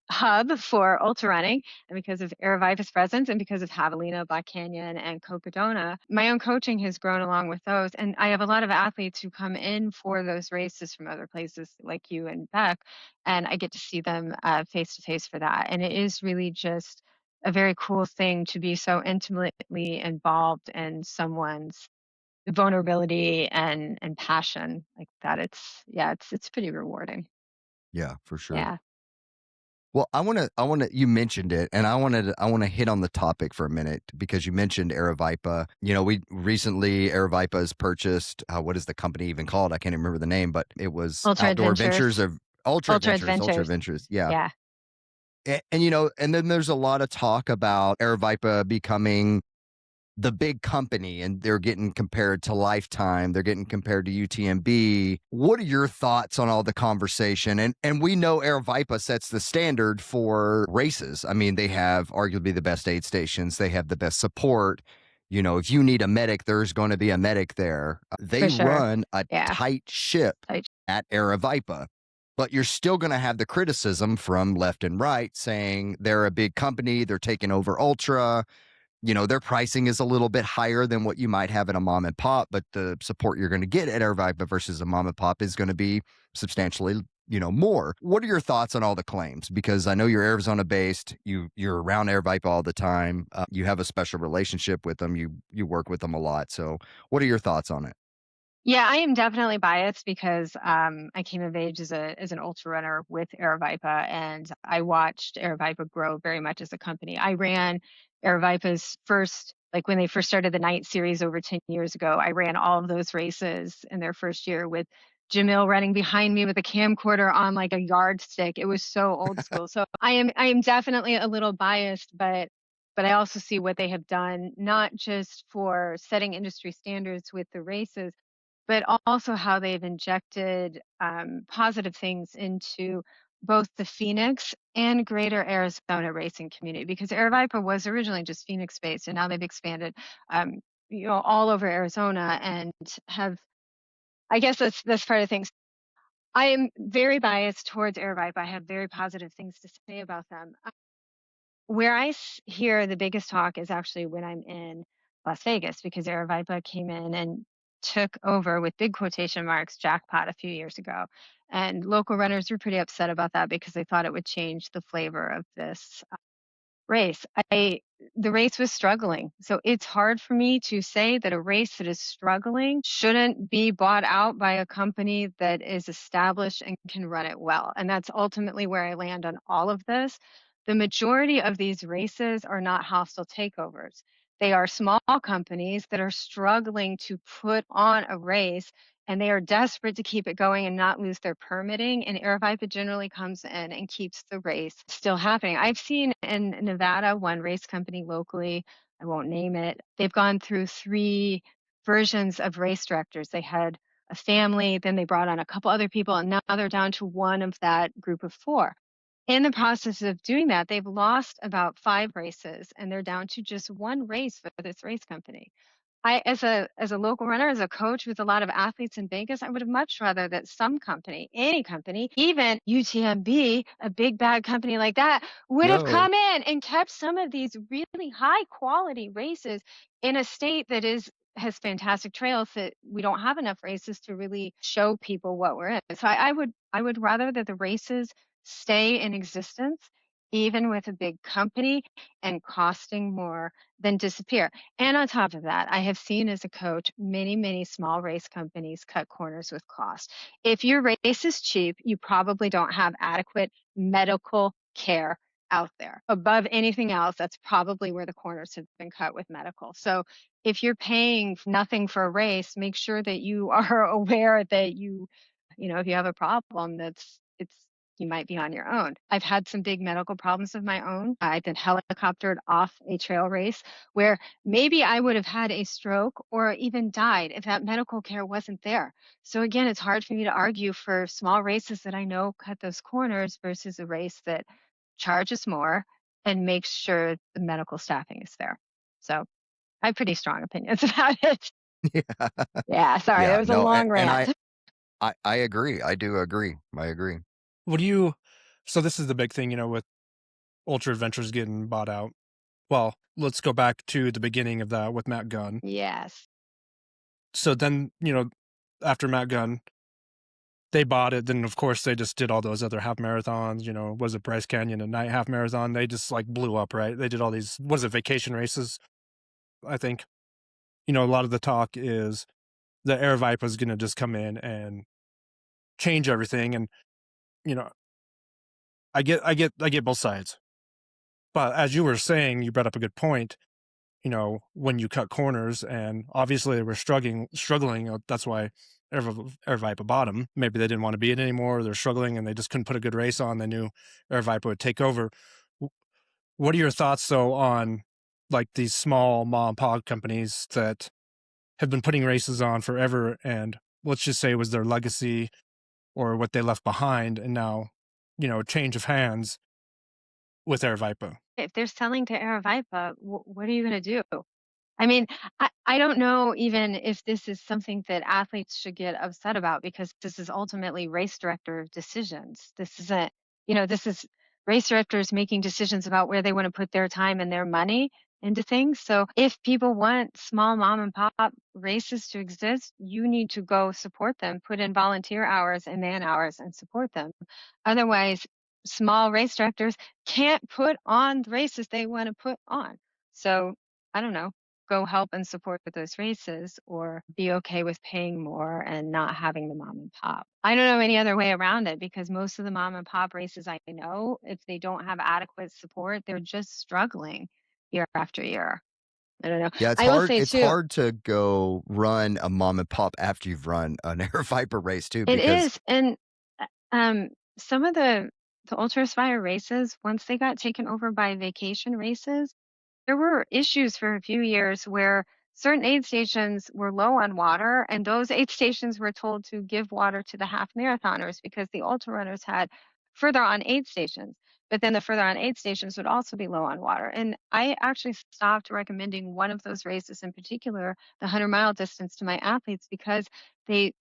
hub for ultra running, and because of Aravaipa's presence and because of Javelina, Black Canyon, and Cocodona, my own coaching has grown along with those. And I have a lot of athletes who come in for those races from other places like you and Beck, and I get to see them face to face for that. And it is really just a very cool thing to be so intimately involved in someone's vulnerability and passion like that. It's pretty rewarding. Yeah, for sure. Yeah. Well, you mentioned it, and I want to hit on the topic for a minute because you mentioned Aravaipa. We recently, Aravaipa has purchased, what is the company even called? I can't even remember the name, but it was Ultra Outdoor Adventures. Ventures of Ultra Ultra Adventures, Ultra Adventures. Adventures. Yeah. Yeah, And then there's a lot of talk about Aravaipa becoming the big company, and they're getting compared to Lifetime, they're getting compared to UTMB. What are your thoughts on all the conversation? And we know Aravaipa sets the standard for races. I mean, they have arguably the best aid stations, they have the best support. If you need a medic, there's going to be a medic there. They for sure. run a Yeah. tight ship Like, at Aravaipa. But you're still going to have the criticism from left and right saying they're a big company, they're taking over Ultra. Their pricing is a little bit higher than what you might have at a mom and pop, but the support you're going to get at Aravaipa versus a mom and pop is going to be substantially, more. What are your thoughts on all the claims? Because I know you're Arizona based, you're around Aravaipa all the time. You have a special relationship with them. You work with them a lot. So what are your thoughts on it? yeah, I am definitely biased because I came of age as an ultra runner with Aravaipa, and I watched Aravaipa grow very much as a company. I ran Aravaipa's first, like when they first started the night series over 10 years ago. I ran all of those races in their first year with Jamil running behind me with a camcorder on like a yardstick. It was so old school. So I am definitely a little biased, but I also see what they have done, not just for setting industry standards with the races, but also how they've injected positive things into both the Phoenix and greater Arizona racing community. Because Aravaipa was originally just Phoenix based, and now they've expanded, all over Arizona, and have. I guess that's part of things. I am very biased towards Aravaipa. I have very positive things to say about them. Where I hear the biggest talk is actually when I'm in Las Vegas, because Aravaipa came in and took over, with big quotation marks, jackpot a few years ago. And local runners were pretty upset about that because they thought it would change the flavor of this race. The race was struggling. So it's hard for me to say that a race that is struggling shouldn't be bought out by a company that is established and can run it well. And that's ultimately where I land on all of this. The majority of these races are not hostile takeovers. They are small companies that are struggling to put on a race, and they are desperate to keep it going and not lose their permitting. And Aravaipa generally comes in and keeps the race still happening. I've seen in Nevada, one race company locally, I won't name it, they've gone through 3 versions of race directors. They had a family, then they brought on a couple other people, and now they're down to one of that group of 4. In the process of doing that, they've lost about 5 races, and they're down to just 1 race for this race company. As a local runner, as a coach with a lot of athletes in Vegas, I would have much rather that some company, any company, even UTMB, a big bad company like that, would have Yo. come in and kept some of these really high quality races in a state that has fantastic trails, that we don't have enough races to really show people what we're in. So I would rather that the races stay in existence even with a big company and costing more, than disappear. And on top of that, I have seen as a coach many, many small race companies cut corners with cost. If your race is cheap, you probably don't have adequate medical care out there. Above anything else, that's probably where the corners have been cut with medical. So if you're paying nothing for a race, make sure that you are aware that if you have a problem, you might be on your own. I've had some big medical problems of my own. I've been helicoptered off a trail race where maybe I would have had a stroke or even died if that medical care wasn't there. So again, it's hard for me to argue for small races that I know cut those corners versus a race that charges more and makes sure the medical staffing is there. So I have pretty strong opinions about it. Yeah. Yeah, sorry, that Yeah. was a No, long and rant. I agree. I do agree. I agree. So this is the big thing, with Ultra Adventures getting bought out. Well, let's go back to the beginning of that with Matt Gunn. Yes. So then, after Matt Gunn, they bought it. Then, of course, they just did all those other half marathons. Was it Bryce Canyon and Night Half Marathon? They just like blew up, right? They did all these, what is it, vacation races, I think. A lot of the talk is the Air Viper is going to just come in and change everything. And, I get both sides. But as you were saying, you brought up a good point. When you cut corners, and obviously they were struggling. That's why Air Viper bought them. Maybe they didn't want to be it anymore. They're struggling, and they just couldn't put a good race on. They knew Air Viper would take over. What are your thoughts, though, on like these small mom and pop companies that have been putting races on forever, and let's just say it was their legacy or what they left behind, and now, change of hands with Air Viper? If they're selling to Aravaipa, what are you going to do? I mean, I don't know even if this is something that athletes should get upset about, because this is ultimately race director decisions. This isn't, this is race directors making decisions about where they want to put their time and their money into things. So if people want small mom and pop races to exist, you need to go support them, put in volunteer hours and man hours and support them. Otherwise, small race directors can't put on the races they want to put on. So I don't know, go help and support with those races, or be okay with paying more and not having the mom and pop. I don't know any other way around it, because most of the mom and pop races I know, if they don't have adequate support, they're just struggling year after year. I don't know. Yeah, it's I will hard. say It's too, hard to go run a mom and pop after you've run an Air Viper race too, it because is. And some of the Ultra Aspire races, once they got taken over by vacation races, there were issues for a few years where certain aid stations were low on water, and those aid stations were told to give water to the half marathoners because the ultra runners had further on aid stations. But then the further on aid stations would also be low on water. And I actually stopped recommending one of those races in particular, the 100-mile distance, to my athletes, because they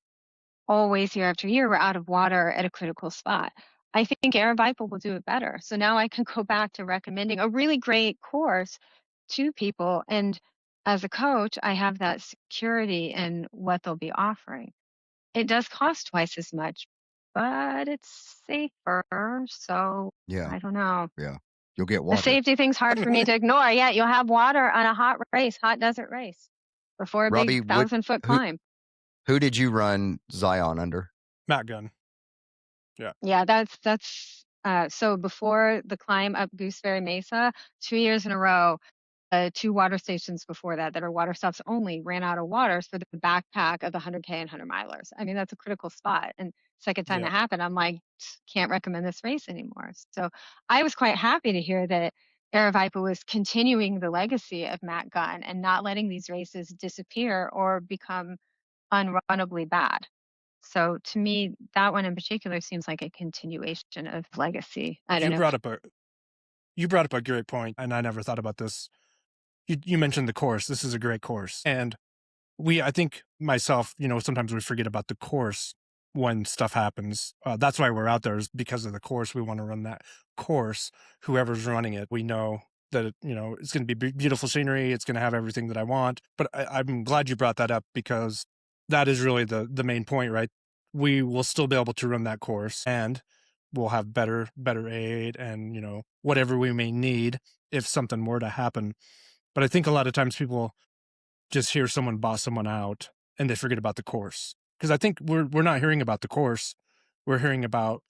always, year after year, we're out of water at a critical spot. I think Air Viper will do it better. So now I can go back to recommending a really great course to people. And as a coach, I have that security in what they'll be offering. It does cost twice as much, but it's safer. So yeah, I don't know. yeah, you'll get The water. safety thing's hard for me to ignore. Yeah, you'll have water on a hot race, hot desert race, before a big Robbie, 1,000-foot who climb. who did you run Zion under? Matt Gunn. Yeah. Yeah, that's so before the climb up Gooseberry Mesa, 2 years in a row, 2 water stations before that are water stops only, ran out of water for the backpack of the 100K and 100 milers. I mean, that's a critical spot. And second time Yeah. it happened, I'm like, can't recommend this race anymore. So I was quite happy to hear that Aravaipa was continuing the legacy of Matt Gunn and not letting these races disappear or become unrunnably bad. So to me, that one in particular seems like a continuation of legacy. I don't You know. brought up a great point, and I never thought about this. You mentioned the course. This is a great course. And I think myself, sometimes we forget about the course when stuff happens. That's why we're out there, is because of the course. We want to run that course. Whoever's running it, we know that, it's going to be beautiful scenery. It's going to have everything that I want. But I'm glad you brought that up, because that is really the main point, right? We will still be able to run that course, and we'll have better aid and, whatever we may need if something were to happen. But I think a lot of times people just hear someone boss someone out and they forget about the course. Because I think we're not hearing about the course. We're hearing about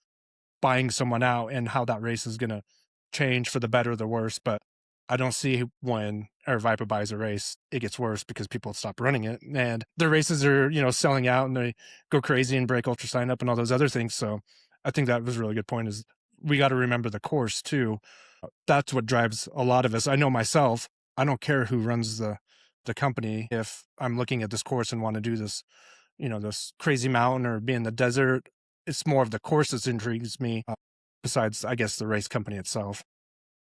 buying someone out and how that race is going to change for the better or the worse. But I don't see when Aravaipa buys a race, it gets worse because people stop running it. And the races are, selling out and they go crazy and break ultra sign up and all those other things. So I think that was a really good point is we got to remember the course too. That's what drives a lot of us. I know myself, I don't care who runs the company. If I'm looking at this course and want to do this, this crazy mountain or be in the desert, it's more of the course that intrigues me, besides, I guess, the race company itself.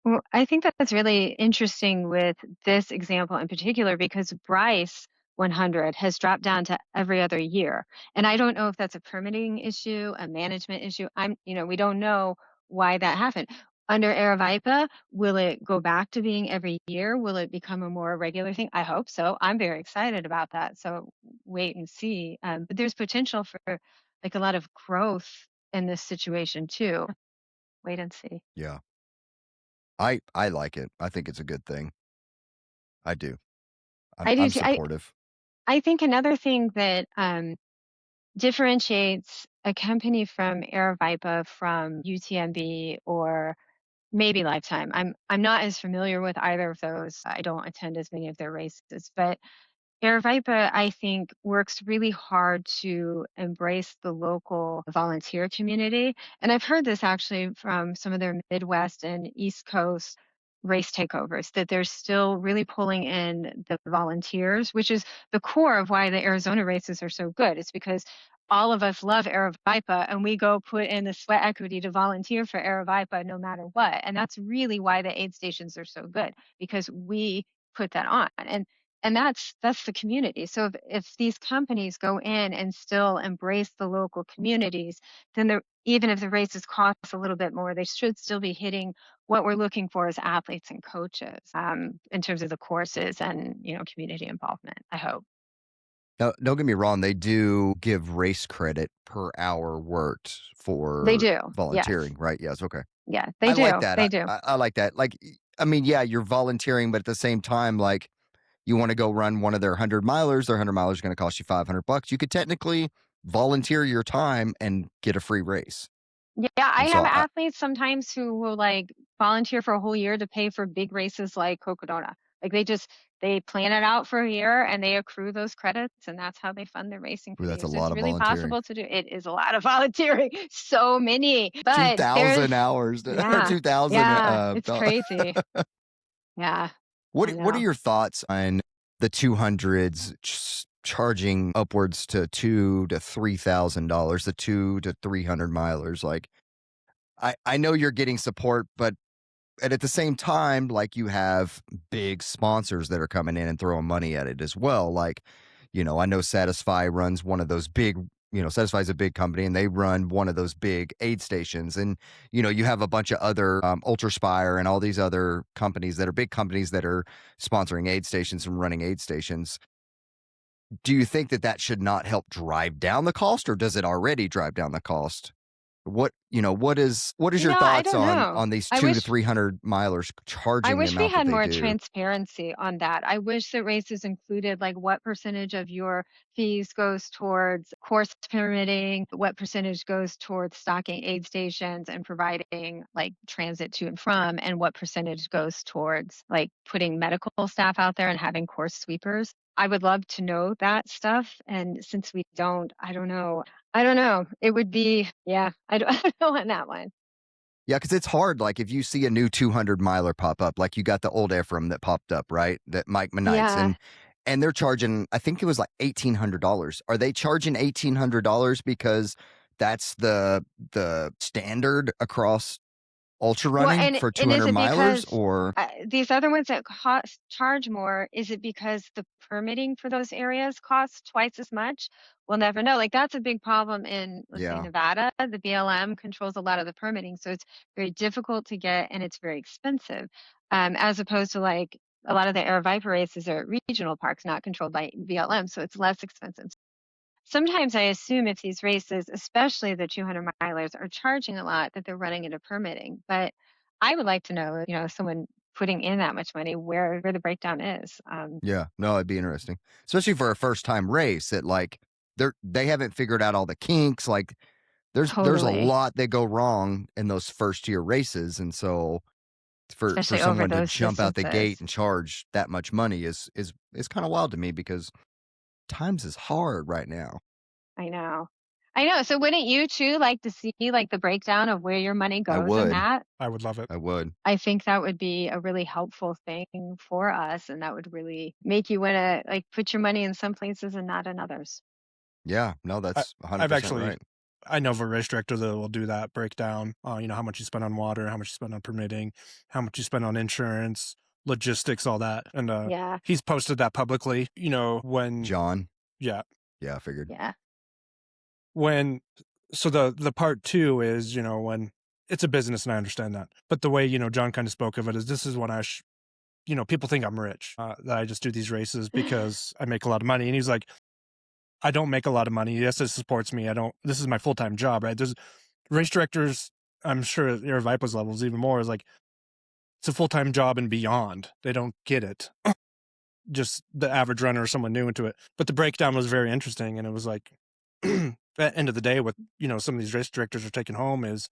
Well, I think that's really interesting with this example in particular because Bryce 100 has dropped down to every other year. And I don't know if that's a permitting issue, a management issue. We don't know why that happened. Under Aravaipa, will it go back to being every year? Will it become a more regular thing? I hope so. I'm very excited about that. So wait and see. But there's potential for like a lot of growth in this situation too. Wait and see. Yeah. I like it. I think it's a good thing. I do. I do I'm too. supportive. I think another thing that differentiates a company from Aravaipa from UTMB or maybe Lifetime. I'm not as familiar with either of those. I don't attend as many of their races, but Aravaipa, I think, works really hard to embrace the local volunteer community. And I've heard this actually from some of their Midwest and East Coast race takeovers, that they're still really pulling in the volunteers, which is the core of why the Arizona races are so good. It's because all of us love Aravaipa and we go put in the sweat equity to volunteer for Aravaipa no matter what. And that's really why the aid stations are so good, because we put that on. And that's the community. So if these companies go in and still embrace the local communities, then even if the races cost a little bit more, they should still be hitting what we're looking for as athletes and coaches, in terms of the courses and community involvement. I hope. Now, don't get me wrong, they do give race credit per hour worked They for do. Yes. volunteering, right? Yes, okay. Yeah, they I like do. that. They do. I like that. Like, I mean, yeah, you're volunteering, but at the same time, like, you want to go run one of their 100 milers, their 100 milers is going to cost you $500. You could technically volunteer your time and get a free race. Yeah, I And so have athletes sometimes who will like volunteer for a whole year to pay for big races like Cocodona. Like they plan it out for a year and they accrue those credits and that's how they fund their racing for ooh, the that's year. a So it's lot of really volunteering. possible to do. It is a lot of volunteering, so many. But 2,000 hours or yeah, 2,000. yeah, it's crazy. Yeah, I What are know. your thoughts on the 200s charging upwards to $2,000 to $3,000, the 200 to 300 milers? Like, I know you're getting support, but at the same time, like you have big sponsors that are coming in and throwing money at it as well. Like, I know Satisfy runs one of those big, Satisfy is a big company and they run one of those big aid stations. And, you have a bunch of other Ultraspire and all these other companies that are big companies that are sponsoring aid stations and running aid stations. Do you think that should not help drive down the cost, or does it already drive down the cost? What is your I thoughts don't know. on these I 2 to wish 300 milers I charging the wish we amount that had they more do? transparency on that. I wish that races included like what percentage of your fees goes towards course permitting, what percentage goes towards stocking aid stations and providing like transit to and from, and what percentage goes towards like putting medical staff out there and having course sweepers. I would love to know that stuff. And since we don't, I don't know. I don't know. It would be, yeah, I don't, I don't know on that one. Yeah, because it's hard. Like if you see a new 200 miler pop up, like you got the old Ephraim that popped up, right? That Mike Monites, Yeah. and they're charging, I think it was like $1,800. Are they charging $1,800 because that's the standard across ultra Well, running for and is 200 it milers, because or these other ones that cost charge more, is it because the permitting for those areas costs twice as much? We'll never know. Like that's a big problem in, let's say, yeah? Nevada. The BLM controls a lot of the permitting, so it's very difficult to get and it's very expensive. As opposed to like a lot of the Air Viper races are at regional parks, not controlled by BLM, so it's less expensive. sometimes I assume if these races, especially the 200 milers, are charging a lot, that they're running into permitting. But I would like to know, someone putting in that much money, where the breakdown is. Yeah, no, it'd be interesting, especially for a first time race. That like they haven't figured out all the kinks. Like there's a Totally, lot that go wrong in those first year races, and so for especially over someone to those jump out the gate distances. and charge that much money is kind of wild to me because times is hard right now. I know. I know. So wouldn't you too like to see like the breakdown of where your money I goes in would, that? I would love it. I would. I think that would be a really helpful thing for us, and that would really make you want to like put your money in some places and not in others. Yeah, no, I, that's I've 100% actually, right. I know of a race director that will do that breakdown. How much you spend on water, how much you spend on permitting, how much you spend on insurance, logistics, all that. And Yeah, he's posted that publicly. When John, yeah, yeah, I figured. yeah, when so the part two is when it's a business, and I understand that, but the way John kind of spoke of it is, this is when people think I'm rich, that I just do these races because I make a lot of money. And he's like, I don't make a lot of money. Yes, it supports me. I don't. This is my full time job, right? There's race directors. I'm sure at Vipa's levels even more is like, it's a full time job and beyond. They don't get it. Just the average runner or someone new into it. But the breakdown was very interesting, and it was like, at the end of the day, what some of these race directors are taking home is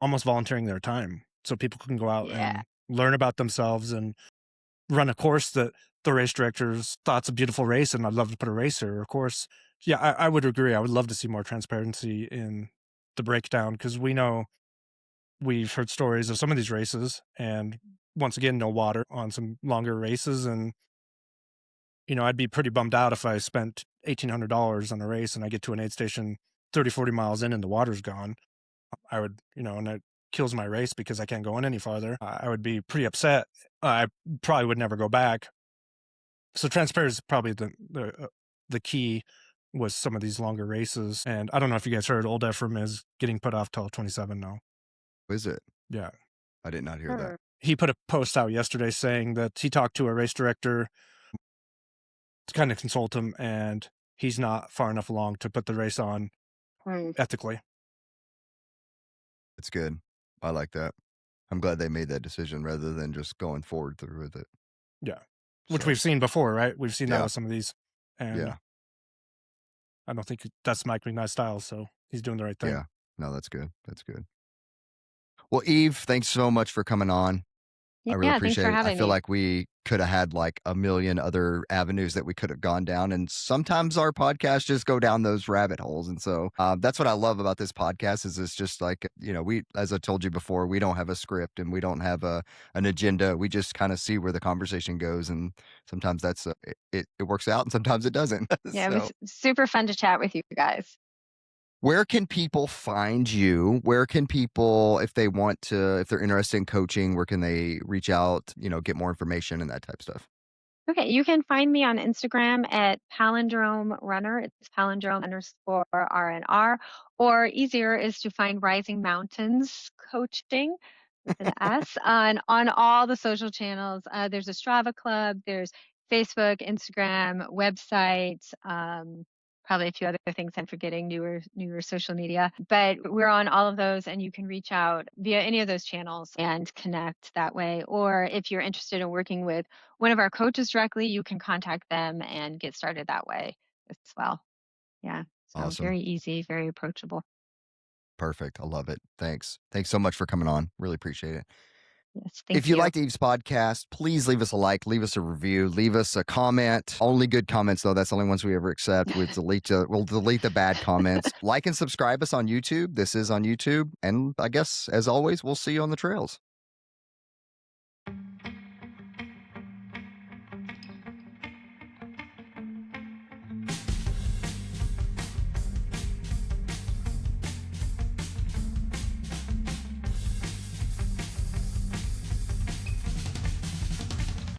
almost volunteering their time, so people can go out yeah, and learn about themselves and run a course that the race directors thought's a beautiful race, and I'd love to put a racer, of course. Yeah, I would agree. I would love to see more transparency in the breakdown, because we've heard stories of some of these races, and once again, no water on some longer races. And I'd be pretty bummed out if I spent $1,800 on a race and I get to an aid station 30, 40 miles in and the water's gone. I would, and it kills my race because I can't go in any farther. I would be pretty upset. I probably would never go back. So transparency is probably the key with some of these longer races. And I don't know if you guys heard, Old Ephraim is getting put off till 27 now. Is it? Yeah. I did not hear that. He put a post out yesterday saying that he talked to a race director to kind of consult him, and he's not far enough along to put the race on ethically. It's good. I like that. I'm glad they made that decision rather than just going forward through with it. Yeah. Which So, we've seen before, right? We've seen that Yeah. with some of these. And yeah, I don't think that's Mike McKnight's style, so he's doing the right thing. yeah. No, that's good. That's good. Well, Eve, thanks so much for coming on. I really yeah. Thanks appreciate for it. I having feel me. like we could have had like a million other avenues that we could have gone down. And sometimes our podcasts just go down those rabbit holes. And so that's what I love about this podcast is it's just like, we, as I told you before, we don't have a script and we don't have an agenda. We just kind of see where the conversation goes. And sometimes that's, it works out and sometimes it doesn't. Yeah, it So was super fun to chat with you guys. where can people find you? Where can people, if they want to, if they're interested in coaching, where can they reach out, get more information and that type of stuff? Okay, you can find me on Instagram at palindrome runner. It's palindrome_RNR. Or easier is to find Rising Mountains Coaching with an S on all the social channels. There's a Strava club, there's Facebook, Instagram, website, probably a few other things I'm forgetting, newer social media. But we're on all of those, and you can reach out via any of those channels and connect that way. Or if you're interested in working with one of our coaches directly, you can contact them and get started that way as well. Yeah. So Awesome. very easy, very approachable. Perfect. I love it. Thanks. Thanks so much for coming on. Really appreciate it. Yes. Thank If you you. liked Eve's podcast, please leave us a like, leave us a review, leave us a comment. Only good comments, though. That's the only ones we ever accept. We'll delete the bad comments. Like and subscribe us on YouTube. This is on YouTube. And I guess, as always, we'll see you on the trails.